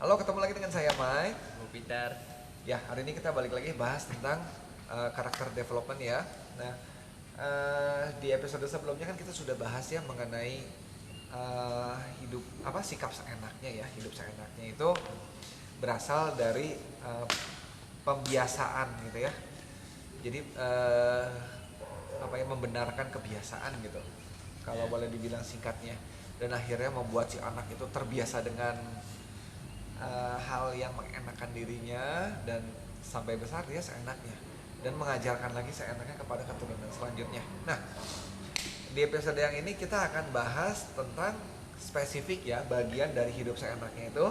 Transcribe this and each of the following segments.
Halo, ketemu lagi dengan saya Mai. Bu Peter. Ya, hari ini kita balik lagi bahas tentang karakter development ya. Nah, di episode sebelumnya kan kita sudah bahas ya mengenai hidup sikap seenaknya ya. Hidup seenaknya itu berasal dari pembiasaan gitu ya. Jadi membenarkan kebiasaan gitu. Kalau boleh dibilang singkatnya. Dan akhirnya membuat si anak itu terbiasa dengan hal yang mengenakan dirinya dan sampai besar dia seenaknya dan mengajarkan lagi seenaknya kepada keturunan selanjutnya. Nah, di episode yang ini kita akan bahas tentang spesifik ya bagian dari hidup seenaknya itu,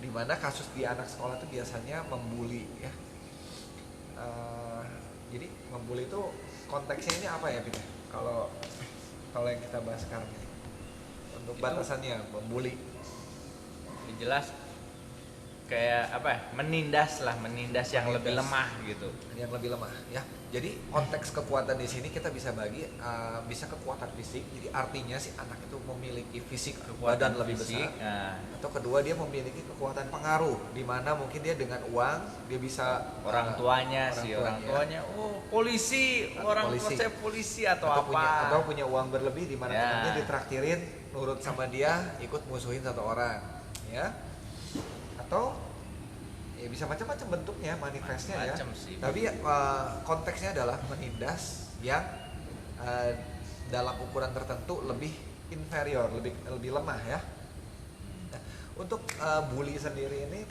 di mana kasus di anak sekolah itu biasanya membuli ya. Jadi membuli itu konteksnya ini apa ya, Pita? Kalau yang kita bahas sekarang ini untuk batasannya membuli Jelas kayak menindas yang lebih lemah gitu. Yang lebih lemah ya. Jadi konteks kekuatan di sini kita bisa bagi bisa kekuatan fisik. Jadi artinya si anak itu memiliki fisik Kekuatan badan lebih fisik, besar. Atau kedua dia memiliki kekuatan pengaruh, di mana mungkin dia dengan uang dia bisa orang tuanya polisi, orang tua saya polisi atau apa. Atau punya uang berlebih di mana temannya ditraktirin nurut sama dia, ikut musuhin satu orang ya. Atau ya bisa macam-macam bentuknya, manifestnya ya. Sih. Tapi konteksnya adalah menindas yang dalam ukuran tertentu lebih inferior, lebih lemah ya. Nah, untuk bully sendiri ini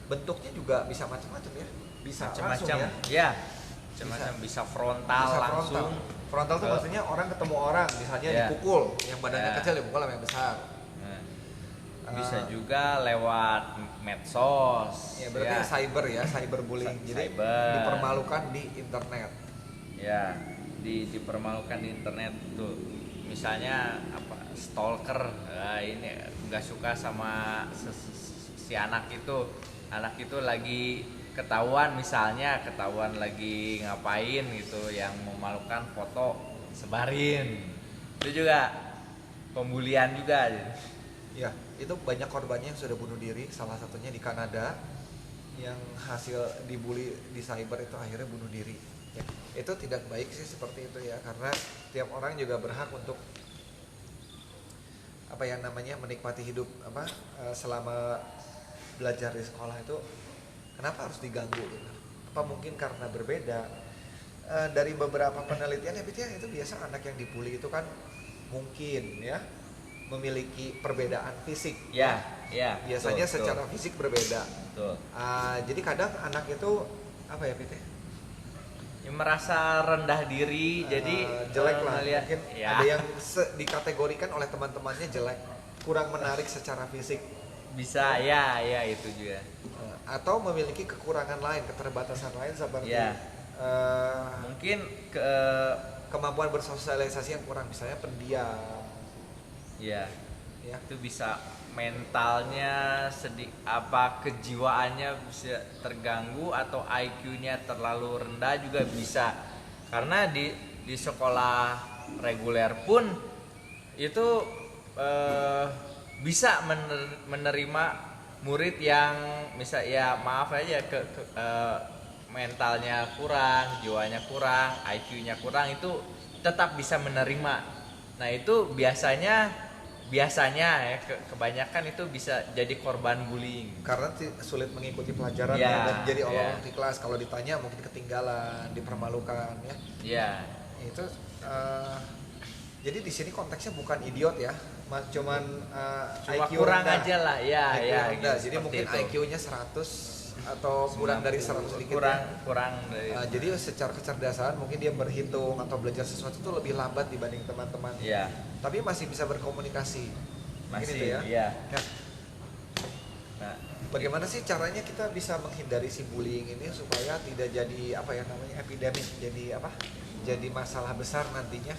bentuknya juga bisa macam-macam ya. Bisa langsung ya. Macam-macam bisa frontal langsung. Frontal tuh maksudnya orang ketemu orang, misalnya dipukul, yang badannya kecil dipukul sama yang besar. Bisa juga lewat medsos. Ya berarti cyberbullying. Jadi dipermalukan di internet. Ya, dipermalukan di internet tuh. Misalnya stalker. Ini nggak suka sama si anak itu lagi ketahuan lagi ngapain gitu yang memalukan, foto sebarin. Itu juga pembulian juga. Ya, itu banyak korbannya yang sudah bunuh diri, salah satunya di Kanada yang hasil dibully di cyber itu akhirnya bunuh diri. Ya, itu tidak baik sih seperti itu ya, karena tiap orang juga berhak untuk menikmati hidup selama belajar di sekolah itu. Kenapa harus diganggu gitu? Apa mungkin karena berbeda? Dari beberapa penelitian itu biasa anak yang dibully itu kan mungkin ya memiliki perbedaan fisik. Biasanya betul, secara fisik berbeda. Jadi kadang anak itu merasa rendah diri, jadi jelek lah. Mungkin ada yang dikategorikan oleh teman-temannya jelek, kurang menarik secara fisik. Bisa itu juga. Atau memiliki kekurangan lain, keterbatasan lain seperti mungkin kemampuan bersosialisasi yang kurang, misalnya pendiam. Ya. Itu bisa mentalnya kejiwaannya bisa terganggu atau IQ-nya terlalu rendah juga bisa. Karena di sekolah reguler pun itu bisa menerima murid yang mentalnya kurang, jiwanya kurang, IQ-nya kurang, itu tetap bisa menerima. Nah, itu biasanya kebanyakan itu bisa jadi korban bullying karena sulit mengikuti pelajaran dan jadi olok-olok di kelas. Kalau ditanya mungkin ketinggalan, dipermalukan ya. Itu jadi di sini konteksnya bukan idiot ya, cuma IQ kurang rendah. aja lah gitu, jadi mungkin itu. IQ-nya 100 atau kurang dari 100 sedikit kurang dari jadi secara kecerdasan mungkin dia berhitung atau belajar sesuatu itu lebih lambat dibanding teman-teman. Tapi masih bisa berkomunikasi masih itu ya. Nah, bagaimana sih caranya kita bisa menghindari si bullying ini supaya tidak jadi epidemik, jadi masalah besar nantinya?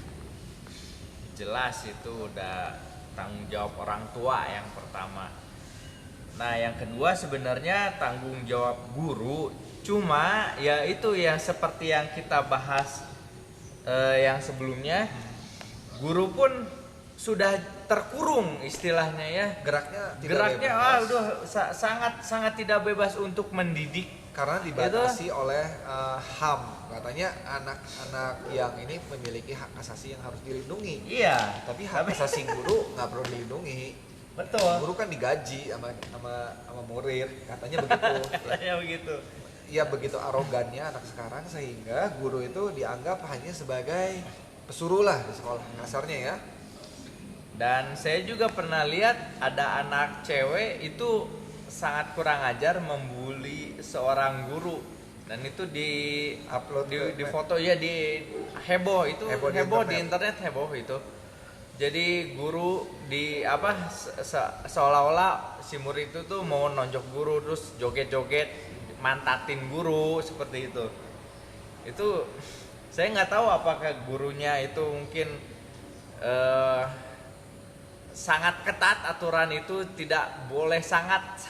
Jelas itu udah tanggung jawab orang tua yang pertama. Nah, yang kedua sebenarnya tanggung jawab guru. Cuma ya itu yang seperti yang kita bahas yang sebelumnya, guru pun sudah terkurung istilahnya ya. Geraknya udah sangat sangat tidak bebas untuk mendidik karena dibatasi oleh HAM. Katanya anak-anak yang ini memiliki hak asasi yang harus dilindungi. Iya, Tapi hak asasi guru nggak perlu dilindungi. betul. Guru kan digaji sama murid, katanya begitu. Katanya begitu. Ya begitu arogannya anak sekarang sehingga guru itu dianggap hanya sebagai pesuruh lah di sekolah, kasarnya ya. Dan saya juga pernah lihat ada anak cewek itu sangat kurang ajar membuli seorang guru, dan itu di Upload di foto ya, di heboh itu, Heboh di di internet heboh itu. Jadi guru di apa seolah-olah si murid itu tuh mau nonjok guru, terus joget-joget mantatin guru seperti itu. Itu saya nggak tahu apakah gurunya itu mungkin sangat ketat aturan itu, tidak boleh sangat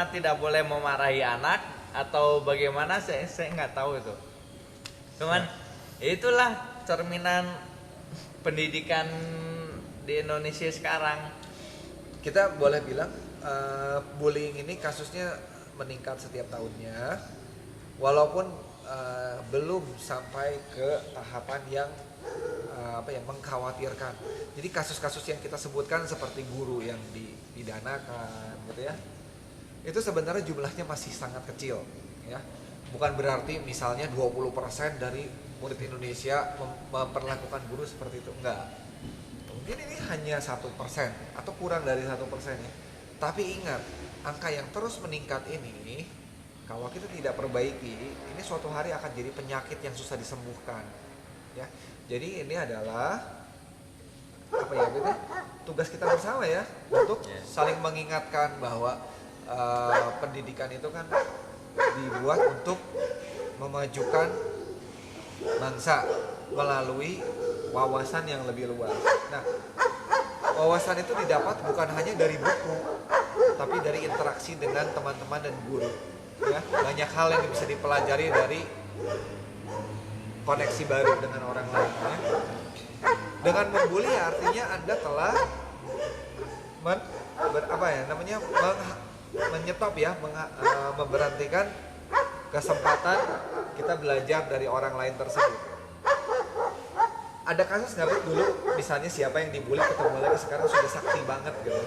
tidak boleh memarahi anak atau bagaimana, saya nggak tahu itu. Cuman itulah cerminan pendidikan di Indonesia sekarang. Kita boleh bilang bullying ini kasusnya meningkat setiap tahunnya, walaupun belum sampai ke tahapan yang mengkhawatirkan. Jadi kasus-kasus yang kita sebutkan seperti guru yang dipidanakan gitu ya, itu sebenarnya jumlahnya masih sangat kecil ya. Bukan berarti misalnya 20% dari murid Indonesia memperlakukan guru seperti itu, enggak. Mungkin ini hanya 1% atau kurang dari 1% ya. Tapi ingat, angka yang terus meningkat ini kalau kita tidak perbaiki, ini suatu hari akan jadi penyakit yang susah disembuhkan ya. Jadi ini adalah tugas kita bersama ya, untuk saling mengingatkan bahwa pendidikan itu kan dibuat untuk memajukan bangsa melalui wawasan yang lebih luas. Nah, wawasan itu didapat bukan hanya dari buku, tapi dari interaksi dengan teman-teman dan guru. Ya, banyak hal yang bisa dipelajari dari koneksi baru dengan orang lain. Ya. Dengan membuli artinya Anda telah menyetop ya, memberhentikan kesempatan kita belajar dari orang lain tersebut. Ada kasus nggak dulu misalnya siapa yang dibully ketemu lagi sekarang sudah sakti banget gitu?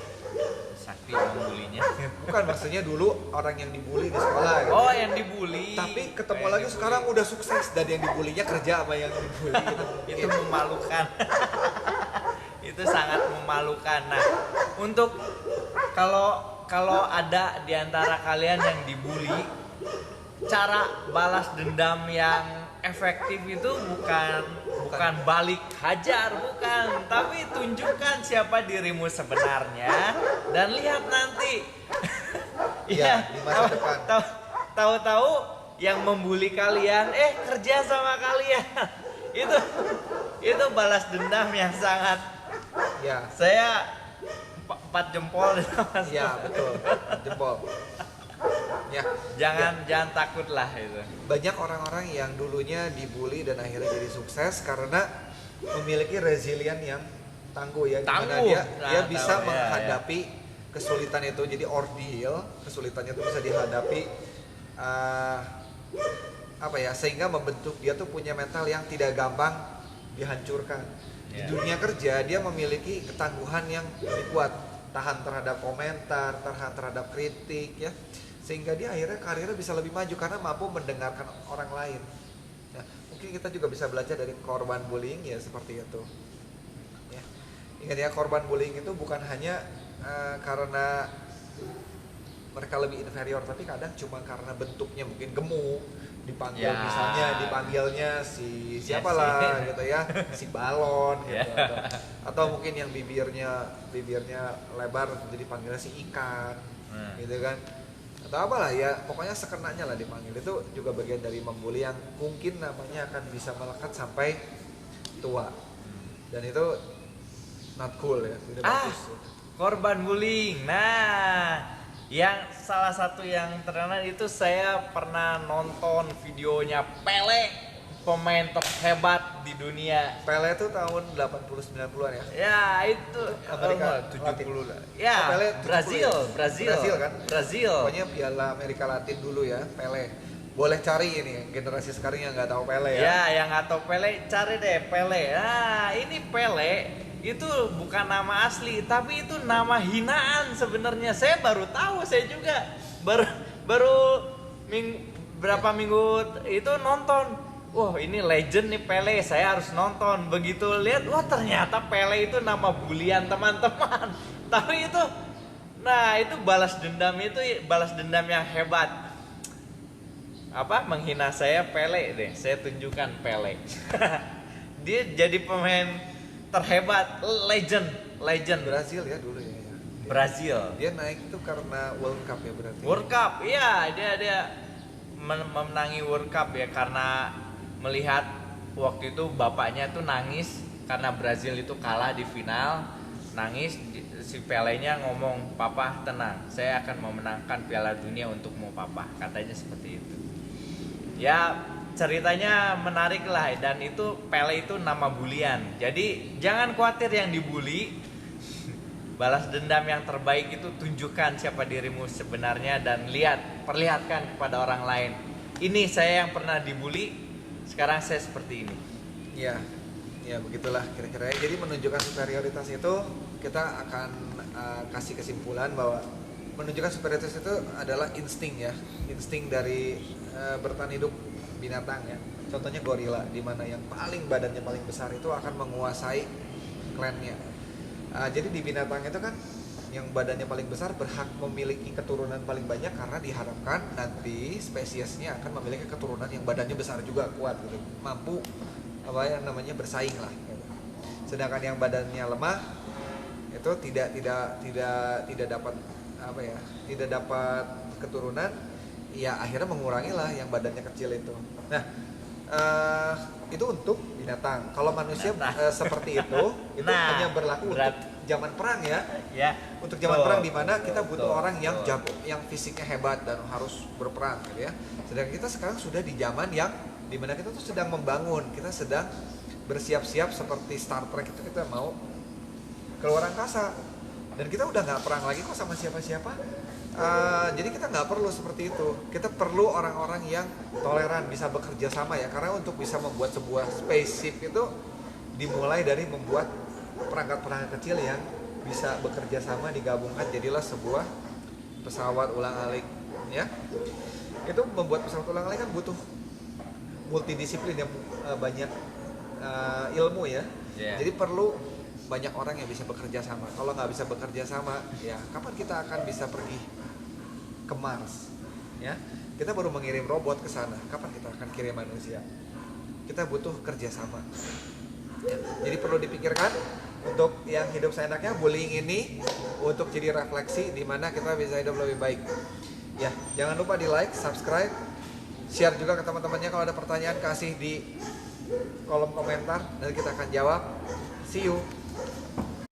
Sakti membulinya. Bukan, maksudnya dulu orang yang dibully di sekolah gitu. Oh, yang dibully. Tapi ketemu lagi sekarang udah sukses dan yang dibulinya kerja sama yang dibully gitu. Itu memalukan. Itu sangat memalukan. Nah, untuk kalau ada di antara kalian yang dibully, cara balas dendam yang efektif itu bukan balik hajar, bukan, tapi tunjukkan siapa dirimu sebenarnya dan lihat nanti. Ya, di masa depan. Tahu-tahu yang membuli kalian kerja sama kalian. Itu balas dendam yang sangat, Ya. saya 4 jempol. Ya, betul. Jempol. Ya, Jangan takut lah itu. banyak orang-orang yang dulunya dibully dan akhirnya jadi sukses karena memiliki resilient yang tangguh ya, dimana Tangguh. dia bisa Tahu, menghadapi kesulitan itu. Jadi ordeal, kesulitannya itu bisa dihadapi sehingga membentuk dia tuh punya mental yang tidak gampang dihancurkan. Di dunia kerja dia memiliki ketangguhan yang lebih kuat, tahan terhadap komentar, tahan terhadap kritik ya, sehingga dia akhirnya karirnya bisa lebih maju karena mampu mendengarkan orang lain. Nah, mungkin kita juga bisa belajar dari korban bullying ya, seperti itu ya. Ingat ya, korban bullying itu bukan hanya karena mereka lebih inferior, tapi kadang cuma karena bentuknya mungkin gemuk, dipanggil misalnya dipanggilnya si siapalah gitu ya, si balon gitu, atau mungkin yang bibirnya lebar jadi panggilnya si ikan gitu kan, atau apalah ya, pokoknya sekenanya lah dipanggil. Itu juga bagian dari membuli yang mungkin namanya akan bisa melekat sampai tua, dan itu not cool ya, tidak bagus. Korban bullying. Nah, yang salah satu yang terkenal itu saya pernah nonton videonya Pele. pemain terhebat di dunia. Pele itu tahun 80-90-an ya. Ya itu Amerika 70 Latin. lah. Ya, Oh, Pele 70 Brazil kan? Brazil. Pokoknya Piala Amerika Latin dulu ya, Pele. Boleh cari ini generasi sekarang yang nggak tahu Pele ya. Ya, yang nggak tahu Pele, cari deh Pele. Nah, ini Pele itu bukan nama asli, tapi itu nama hinaan sebenarnya. Saya baru tahu, saya juga baru berapa minggu itu nonton. Wah, ini legend nih Pele, saya harus nonton. Begitu lihat, wah ternyata Pele itu nama bulian teman-teman. Tapi itu, nah itu balas dendam yang hebat. Apa menghina saya Pele deh, saya tunjukkan Pele. Dia jadi pemain terhebat, legend Brazil ya dulu ya. Brazil. Dia naik itu karena World Cup ya berarti. World Cup, iya dia memenangi World Cup ya karena melihat waktu itu bapaknya tuh nangis karena Brazil itu kalah di final, nangis. Si Pelenya ngomong, "Papa tenang, saya akan memenangkan Piala Dunia untukmu Papa," katanya seperti itu. Ya ceritanya menarik lah, dan itu Pele itu nama bulian. Jadi jangan khawatir yang dibully. Balas dendam yang terbaik itu tunjukkan siapa dirimu sebenarnya dan perlihatkan kepada orang lain. Ini saya yang pernah dibully, sekarang saya seperti ini. Iya, ya begitulah kira-kira. Jadi menunjukkan superioritas itu kita akan kasih kesimpulan bahwa menunjukkan superioritas itu adalah insting ya, insting dari bertahan hidup binatang ya. Contohnya gorila, di mana yang badannya paling besar itu akan menguasai klannya. Jadi di binatang itu kan yang badannya paling besar berhak memiliki keturunan paling banyak karena diharapkan nanti spesiesnya akan memiliki keturunan yang badannya besar juga, kuat gitu, mampu apa yang namanya bersaing lah gitu. Sedangkan yang badannya lemah itu tidak dapat apa ya, tidak dapat keturunan, ya akhirnya mengurangi lah yang badannya kecil itu. Nah itu untuk binatang. Kalau manusia seperti itu hanya berlaku untuk zaman perang ya. Untuk zaman perang di mana kita butuh orang yang jago, yang fisiknya hebat dan harus berperang gitu ya. Sedangkan kita sekarang sudah di zaman yang di mana kita tuh sedang membangun, kita sedang bersiap-siap seperti Star Trek itu, kita mau keluar angkasa dan kita udah nggak perang lagi kok sama siapa-siapa. Jadi kita nggak perlu seperti itu. Kita perlu orang-orang yang toleran, bisa bekerja sama ya. Karena untuk bisa membuat sebuah spaceship itu dimulai dari membuat perangkat-perangkat kecil yang bisa bekerja sama, digabungkan jadilah sebuah pesawat ulang-alik ya. Itu membuat pesawat ulang-alik kan butuh multidisiplin yang banyak ilmu ya. Jadi perlu banyak orang yang bisa bekerja sama. Kalau nggak bisa bekerja sama, ya kapan kita akan bisa pergi ke Mars? Ya, kita baru mengirim robot ke sana. Kapan kita akan kirim manusia? Kita butuh kerjasama. Ya, jadi perlu dipikirkan untuk yang hidup seenaknya. Bullying ini untuk jadi refleksi di mana kita bisa hidup lebih baik. Ya, jangan lupa di like, subscribe, share juga ke teman-temannya. Kalau ada pertanyaan kasih di kolom komentar dan kita akan jawab. See you.